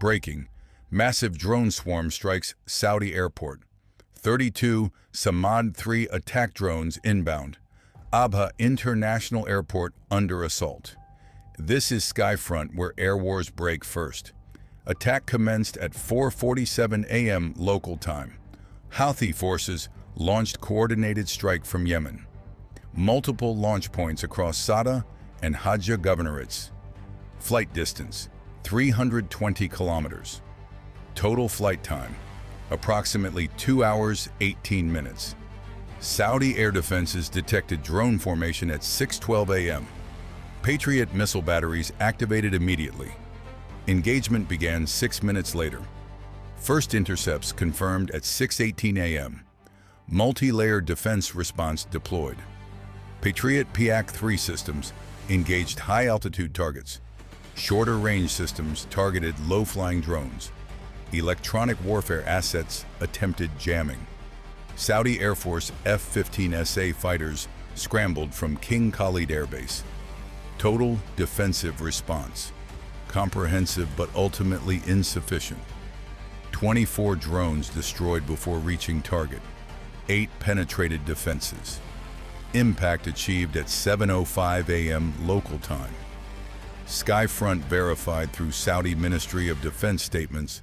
Breaking: massive drone swarm strikes Saudi airport. 32 Samad-3 attack drones inbound. Abha International Airport under assault. This is Skyfront, where air wars break first. Attack commenced at 4:47 a.m. local time. Houthi forces launched coordinated strike from Yemen. Multiple launch points across Sada and Hajj governorates. Flight distance: 320 kilometers. Total flight time: approximately 2 hours, 18 minutes. Saudi air defenses detected drone formation at 6:12 a.m. Patriot missile batteries activated immediately. Engagement began 6 minutes later. First intercepts confirmed at 6:18 a.m. Multi-layered defense response deployed. Patriot PAC-3 systems engaged high-altitude targets. Shorter-range systems targeted low-flying drones. Electronic warfare assets attempted jamming. Saudi Air Force F-15SA fighters scrambled from King Khalid Air Base. Total defensive response: comprehensive but ultimately insufficient. 24 drones destroyed before reaching target. 8 penetrated defenses. Impact achieved at 7:05 a.m. local time. Skyfront verified through Saudi Ministry of Defense statements,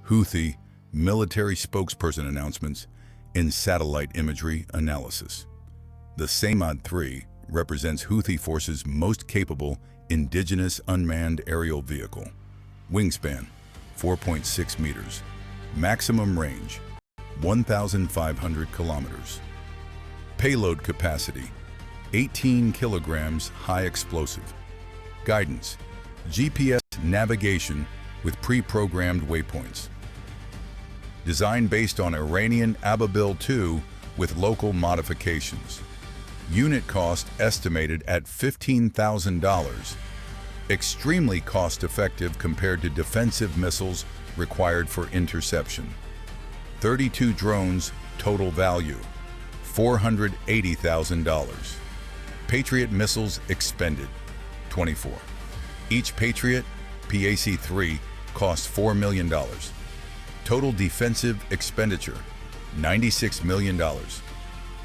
Houthi military spokesperson announcements, and satellite imagery analysis. The Samad-3 represents Houthi forces' most capable indigenous unmanned aerial vehicle. Wingspan: 4.6 meters. Maximum range: 1,500 kilometers. Payload capacity: 18 kilograms high explosive. Guidance: GPS navigation with pre-programmed waypoints. Design based on Iranian Ababil II with local modifications. Unit cost estimated at $15,000. Extremely cost-effective compared to defensive missiles required for interception. 32 drones, total value $480,000. Patriot missiles expended 24. Each Patriot PAC-3 costs $4 million. Total defensive expenditure $96 million.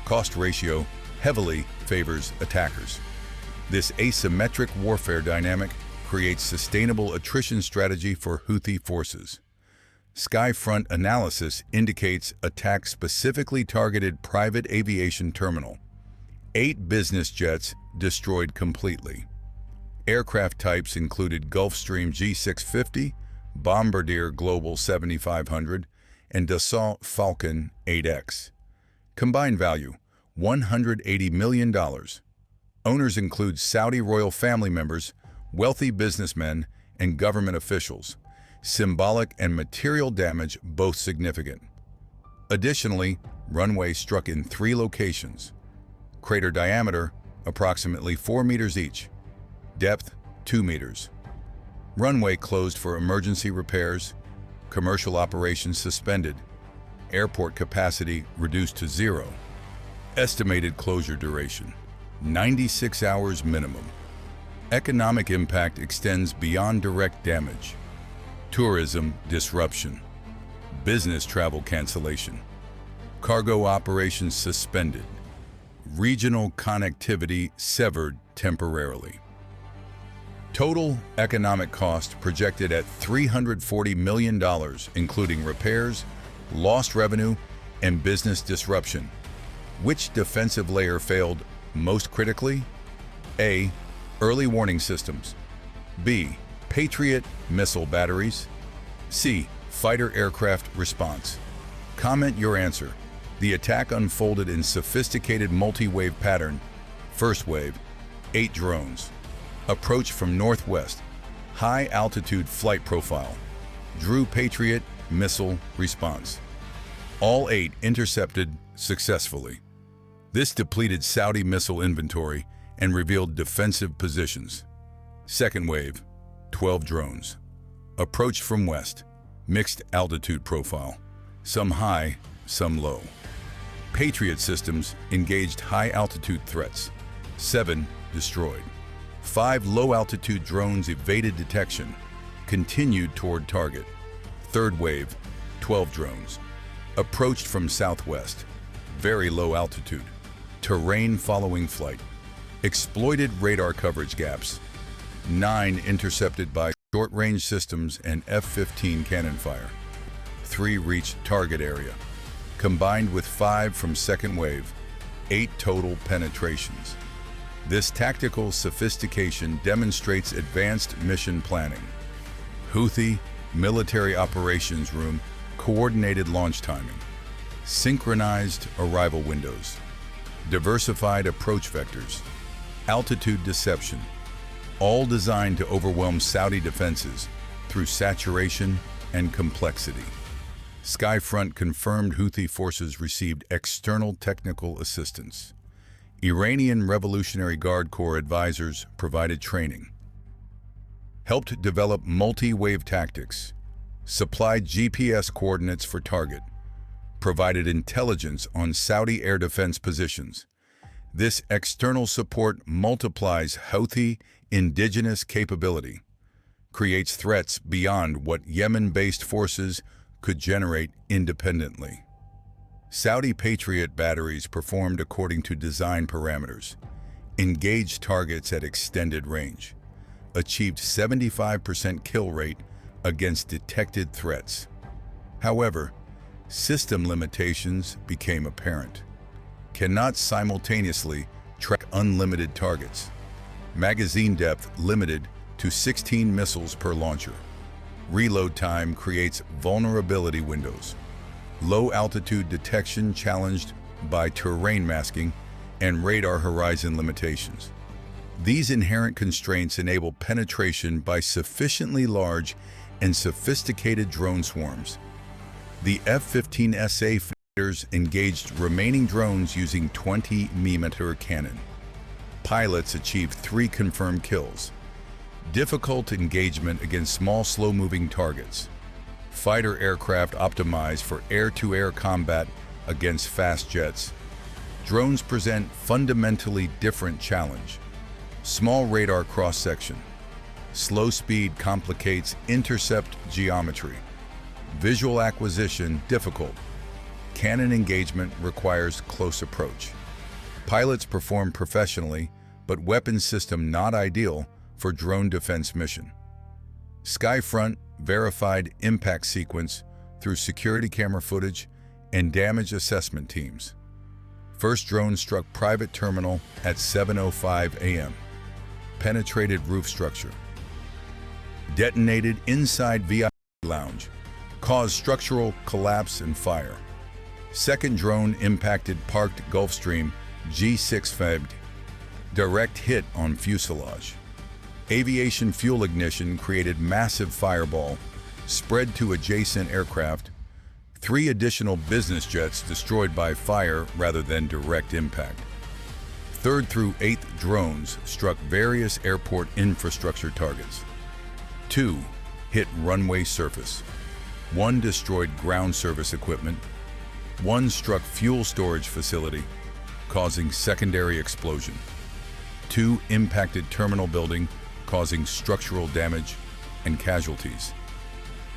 Cost ratio heavily favors attackers. This asymmetric warfare dynamic creates sustainable attrition strategy for Houthi forces. Skyfront analysis indicates attack specifically targeted private aviation terminal. 8 business jets destroyed completely. Aircraft types included Gulfstream G650, Bombardier Global 7500, and Dassault Falcon 8X. Combined value: $180 million. Owners include Saudi royal family members, wealthy businessmen, and government officials. Symbolic and material damage both significant. Additionally, Runway struck in 3 locations. Crater diameter approximately 4 meters each. Depth 2 meters. Runway closed for emergency repairs. Commercial operations suspended. Airport capacity reduced to 0. Estimated closure duration: 96 hours minimum. Economic impact extends beyond direct damage. Tourism disruption. Business travel cancellation. Cargo operations suspended. Regional connectivity severed temporarily. Total economic cost projected at $340 million, including repairs, lost revenue, and business disruption. Which defensive layer failed most critically? A. Early warning systems. B. Patriot missile batteries. C. Fighter aircraft response. Comment your answer. The attack unfolded in sophisticated multi-wave pattern. First wave: 8 drones. Approach from northwest. High altitude flight profile. Drew Patriot missile response. All 8 intercepted successfully. This depleted Saudi missile inventory and revealed defensive positions. Second wave: 12 drones. Approach from west. Mixed altitude profile. Some high, some low. Patriot systems engaged high-altitude threats. 7 destroyed. 5 low-altitude drones evaded detection, continued toward target. Third wave, 12 drones. Approached from southwest, very low altitude. Terrain following flight. Exploited radar coverage gaps. 9 intercepted by short-range systems and F-15 cannon fire. 3 reached target area. Combined with 5 from second wave, 8 total penetrations. This tactical sophistication demonstrates advanced mission planning. Houthi Military Operations Room coordinated launch timing. Synchronized arrival windows. Diversified approach vectors. Altitude deception. All designed to overwhelm Saudi defenses through saturation and complexity. Skyfront confirmed Houthi forces received external technical assistance. Iranian Revolutionary Guard Corps advisors provided training. Helped develop multi-wave tactics. Supplied GPS coordinates for target. Provided intelligence on Saudi air defense positions. This external support multiplies Houthi indigenous capability, creates threats beyond what Yemen-based forces could generate independently. Saudi Patriot batteries performed according to design parameters, engaged targets at extended range, achieved 75% kill rate against detected threats. However, system limitations became apparent. Cannot simultaneously track unlimited targets. Magazine depth limited to 16 missiles per launcher. Reload time creates vulnerability windows. Low altitude detection challenged by terrain masking and radar horizon limitations. These inherent constraints enable penetration by sufficiently large and sophisticated drone swarms. The F-15SA fighters engaged remaining drones using 20mm cannon. Pilots achieved 3 confirmed kills. Difficult engagement against small, slow-moving targets. Fighter aircraft optimized for air-to-air combat against fast jets. Drones present fundamentally different challenge. Small radar cross-section. Slow speed complicates intercept geometry. Visual acquisition difficult. Cannon engagement requires close approach. Pilots perform professionally, but weapon system not ideal for drone defense mission. Skyfront verified impact sequence through security camera footage and damage assessment teams. First drone struck private terminal at 7:05 a.m. Penetrated roof structure. Detonated inside VIP lounge. Caused structural collapse and fire. Second drone impacted parked Gulfstream G6 FEGD. Direct hit on fuselage. Aviation fuel ignition created massive fireball, spread to adjacent aircraft. 3 additional business jets destroyed by fire rather than direct impact. 3rd through 8th drones struck various airport infrastructure targets. 2 hit runway surface. 1 destroyed ground service equipment. 1 struck fuel storage facility, causing secondary explosion. 2 impacted terminal building, causing structural damage and casualties.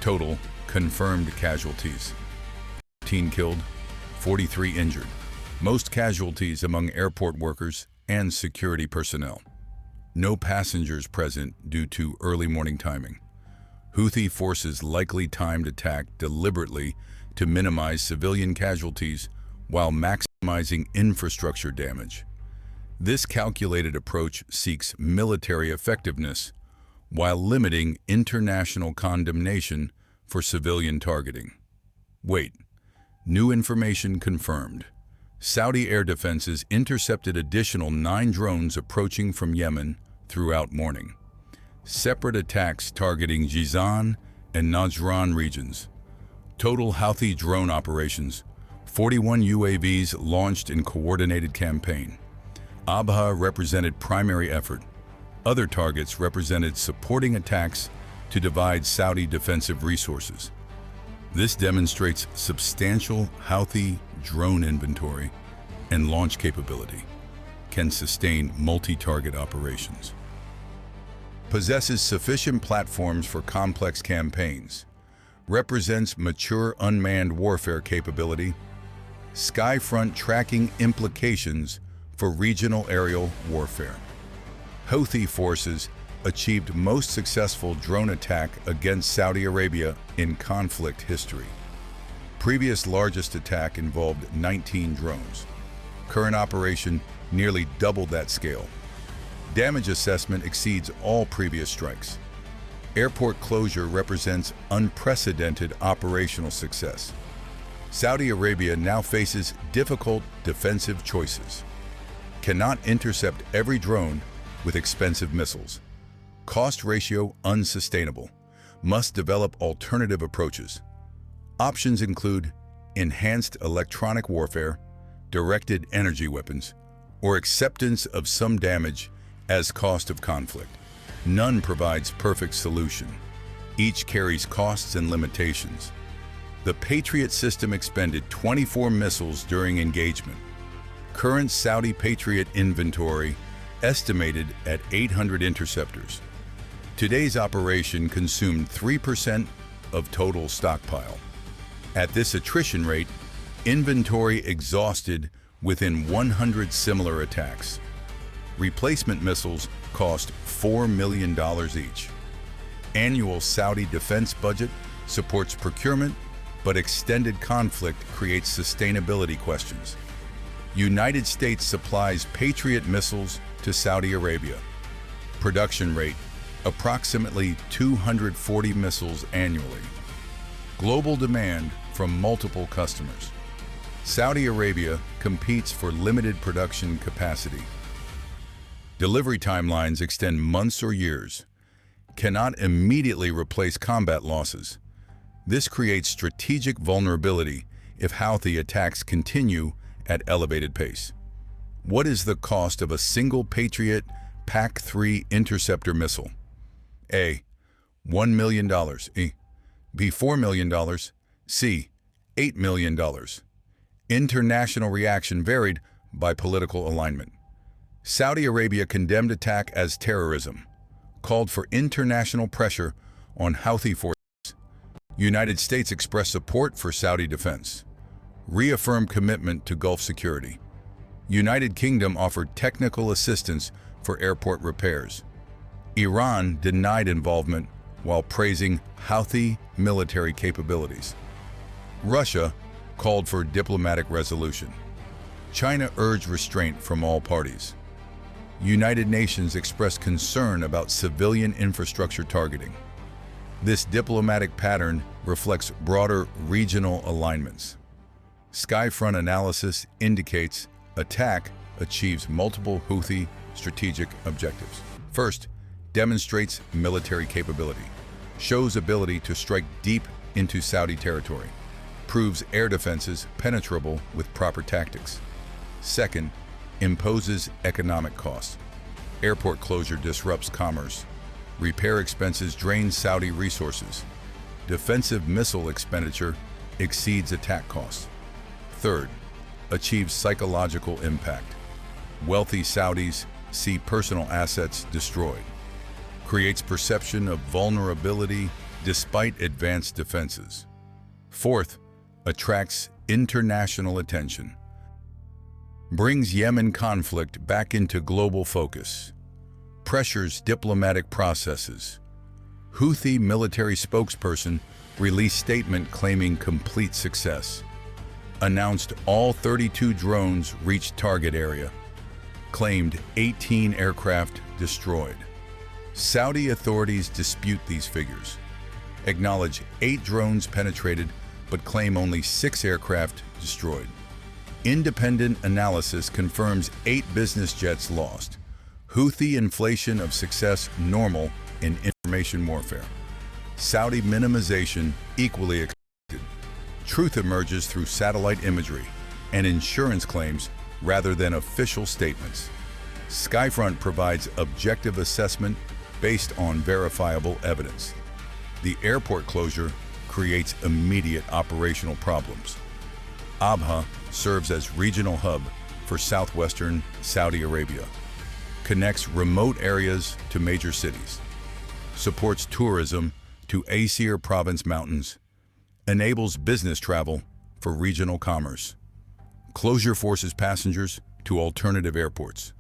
Total confirmed casualties: 15 killed, 43 injured. Most casualties among airport workers and security personnel. No passengers present due to early morning timing. Houthi forces likely timed attack deliberately to minimize civilian casualties while maximizing infrastructure damage. This calculated approach seeks military effectiveness while limiting international condemnation for civilian targeting. Wait, new information confirmed. Saudi air defenses intercepted additional 9 drones approaching from Yemen throughout morning. Separate attacks targeting Jizan and Najran regions. Total Houthi drone operations: 41 UAVs launched in coordinated campaign. Abha represented primary effort. Other targets represented supporting attacks to divide Saudi defensive resources. This demonstrates substantial Houthi drone inventory and launch capability, can sustain multi-target operations. Possesses sufficient platforms for complex campaigns. represents mature unmanned warfare capability. Skyfront tracking implications for regional aerial warfare. Houthi forces achieved most successful drone attack against Saudi Arabia in conflict history. Previous largest attack involved 19 drones. Current operation nearly doubled that scale. Damage assessment exceeds all previous strikes. Airport closure represents unprecedented operational success. Saudi Arabia now faces difficult defensive choices. Cannot intercept every drone with expensive missiles. Cost ratio unsustainable. Must develop alternative approaches. Options include enhanced electronic warfare, directed energy weapons, or acceptance of some damage as cost of conflict. None provides perfect solution. Each carries costs and limitations. The Patriot system expended 24 missiles during engagement. Current Saudi Patriot inventory estimated at 800 interceptors. Today's operation consumed 3% of total stockpile. At this attrition rate, inventory exhausted within 100 similar attacks. Replacement missiles cost $4 million each. Annual Saudi defense budget supports procurement, but extended conflict creates sustainability questions. United States supplies Patriot missiles to Saudi Arabia. Production rate, approximately 240 missiles annually. Global demand from multiple customers. Saudi Arabia competes for limited production capacity. Delivery timelines extend months or years. Cannot immediately replace combat losses. This creates strategic vulnerability if Houthi attacks continue at elevated pace. What is the cost of a single Patriot PAC-3 interceptor missile? A. $1 million. B. $4 million. C. $8 million. International reaction varied by political alignment. Saudi Arabia condemned attack as terrorism, called for international pressure on Houthi forces. United States expressed support for Saudi defense, reaffirmed commitment to Gulf security. United Kingdom offered technical assistance for airport repairs. Iran denied involvement while praising Houthi military capabilities. Russia called for diplomatic resolution. China urged restraint from all parties. United Nations expressed concern about civilian infrastructure targeting. This diplomatic pattern reflects broader regional alignments. Skyfront analysis indicates attack achieves multiple Houthi strategic objectives. First, demonstrates military capability, shows ability to strike deep into Saudi territory, proves air defenses penetrable with proper tactics. Second, imposes economic costs. Airport closure disrupts commerce. Repair expenses drain Saudi resources. Defensive missile expenditure exceeds attack costs. Third, achieves psychological impact. Wealthy Saudis see personal assets destroyed. Creates perception of vulnerability despite advanced defenses. Fourth, attracts international attention. Brings Yemen conflict back into global focus. Pressures diplomatic processes. Houthi military spokesperson released statement claiming complete success. Announced all 32 drones reached target area. Claimed 18 aircraft destroyed. Saudi authorities dispute these figures. Acknowledge 8 drones penetrated, but claim only 6 aircraft destroyed. Independent analysis confirms 8 business jets lost. Houthi inflation of success normal in information warfare. Saudi minimization equally expected. Truth emerges through satellite imagery and insurance claims rather than official statements. Skyfront provides objective assessment based on verifiable evidence. The airport closure creates immediate operational problems. Abha serves as regional hub for southwestern Saudi Arabia. Connects remote areas to major cities. Supports tourism to Asir Province mountains. Enables business travel for regional commerce. Closure forces passengers to alternative airports.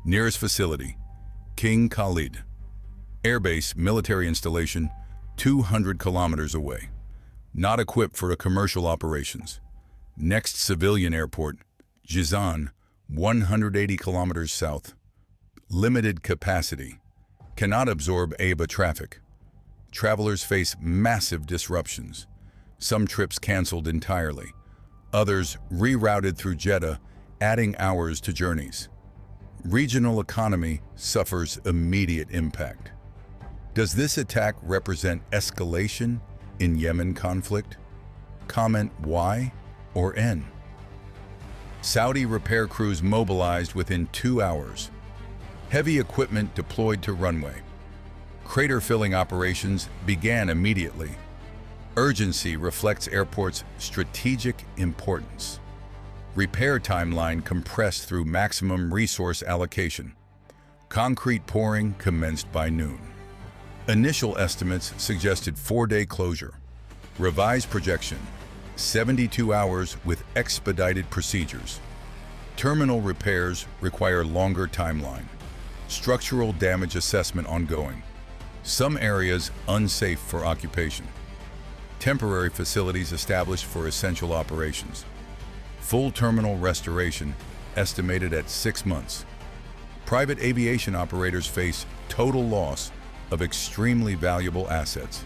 Nearest facility, King Khalid. Airbase military installation 200 kilometers away. Not equipped for commercial operations. Next civilian airport, Jizan, 180 kilometers south. Limited capacity. Cannot absorb ABA traffic. Travelers face massive disruptions. Some trips canceled entirely. Others rerouted through Jeddah, adding hours to journeys. Regional economy suffers immediate impact. Does this attack represent escalation in Yemen conflict? Comment Y or N. Saudi repair crews mobilized within 2 hours. Heavy equipment deployed to runway. Crater filling operations began immediately. Urgency reflects airport's strategic importance. Repair timeline compressed through maximum resource allocation. Concrete pouring commenced by noon. Initial estimates suggested 4-day closure. Revised projection, 72 hours with expedited procedures. Terminal repairs require longer timeline. Structural damage assessment ongoing. Some areas unsafe for occupation. Temporary facilities established for essential operations. Full terminal restoration estimated at 6 months. Private aviation operators face total loss of extremely valuable assets.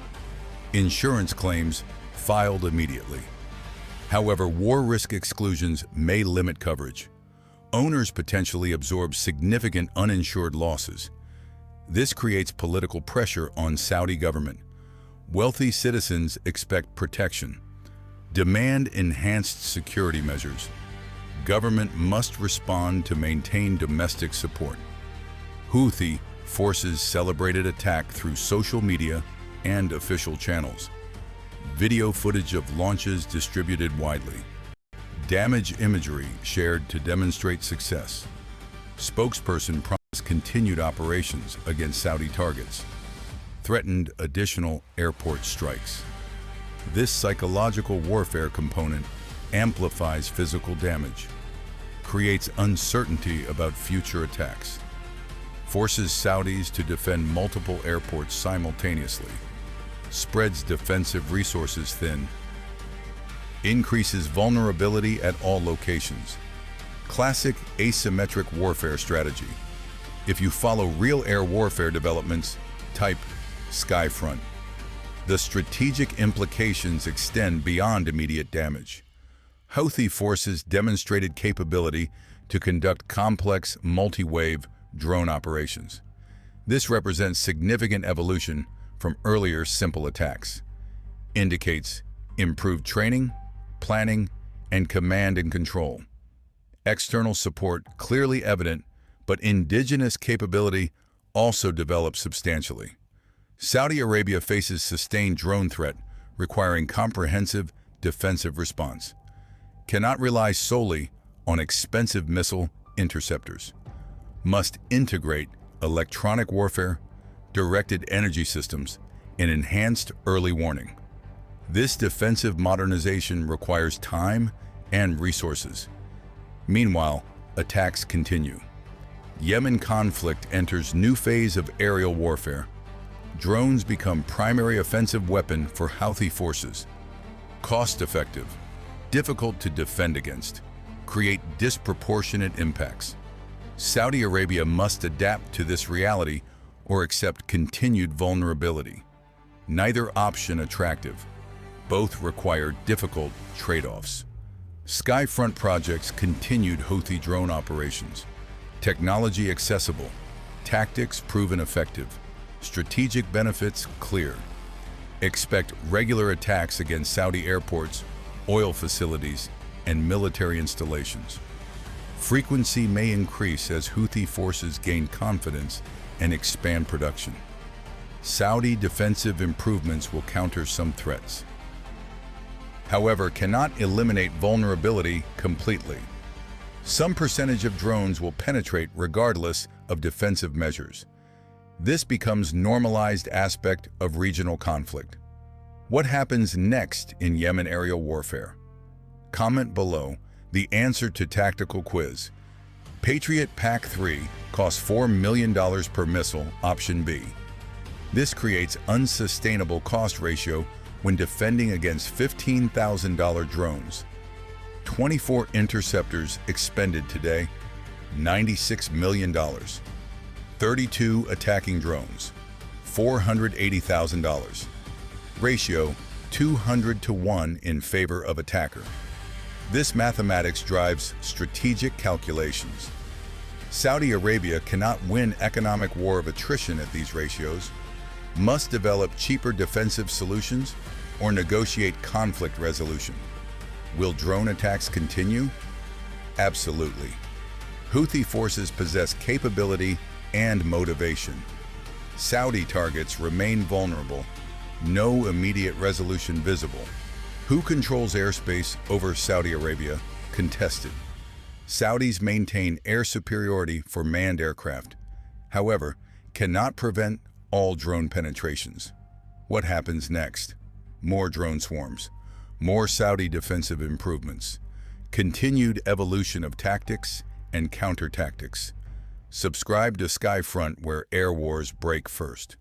Insurance claims filed immediately. However, war risk exclusions may limit coverage. Owners potentially absorb significant uninsured losses. This creates political pressure on Saudi government. Wealthy citizens expect protection. Demand enhanced security measures. Government must respond to maintain domestic support. Houthi forces celebrated attack through social media and official channels. Video footage of launches distributed widely. Damage imagery shared to demonstrate success. Spokesperson promised continued operations against Saudi targets. Threatened additional airport strikes. This psychological warfare component amplifies physical damage, creates uncertainty about future attacks, forces Saudis to defend multiple airports simultaneously, spreads defensive resources thin, increases vulnerability at all locations. Classic asymmetric warfare strategy. If you follow real air warfare developments, type Skyfront. The strategic implications extend beyond immediate damage. Houthi forces demonstrated capability to conduct complex multi-wave drone operations. This represents significant evolution from earlier simple attacks. Indicates improved training, planning, and command and control. External support clearly evident, but indigenous capability also develops substantially. Saudi Arabia faces sustained drone threat, requiring comprehensive defensive response. Cannot rely solely on expensive missile interceptors. Must integrate electronic warfare, directed energy systems, and enhanced early warning. This defensive modernization requires time and resources. Meanwhile, attacks continue. Yemen conflict enters new phase of aerial warfare. Drones become primary offensive weapon for Houthi forces. Cost-effective, difficult to defend against, create disproportionate impacts. Saudi Arabia must adapt to this reality or accept continued vulnerability. Neither option attractive. Both require difficult trade-offs. Skyfront projects continued Houthi drone operations. Technology accessible, tactics proven effective, strategic benefits clear. Expect regular attacks against Saudi airports, oil facilities, and military installations. Frequency may increase as Houthi forces gain confidence and expand production. Saudi defensive improvements will counter some threats. However, cannot eliminate vulnerability completely. Some percentage of drones will penetrate regardless of defensive measures. This becomes normalized aspect of regional conflict. What happens next in Yemen aerial warfare? Comment below the answer to tactical quiz. Patriot PAC-3 costs $4 million per missile, option B. This creates unsustainable cost ratio when defending against $15,000 drones. 24 interceptors expended today, $96 million. 32 attacking drones, $480,000. Ratio 200 to 1 in favor of attacker. This mathematics drives strategic calculations. Saudi Arabia cannot win economic war of attrition at these ratios, must develop cheaper defensive solutions, or negotiate conflict resolution. Will drone attacks continue? Absolutely. Houthi forces possess capability and motivation. Saudi targets remain vulnerable, no immediate resolution visible. Who controls airspace over Saudi Arabia? Contested. Saudis maintain air superiority for manned aircraft, however, cannot prevent all drone penetrations. What happens next? More drone swarms, more Saudi defensive improvements, continued evolution of tactics and counter-tactics. Subscribe to Skyfront where air wars break first.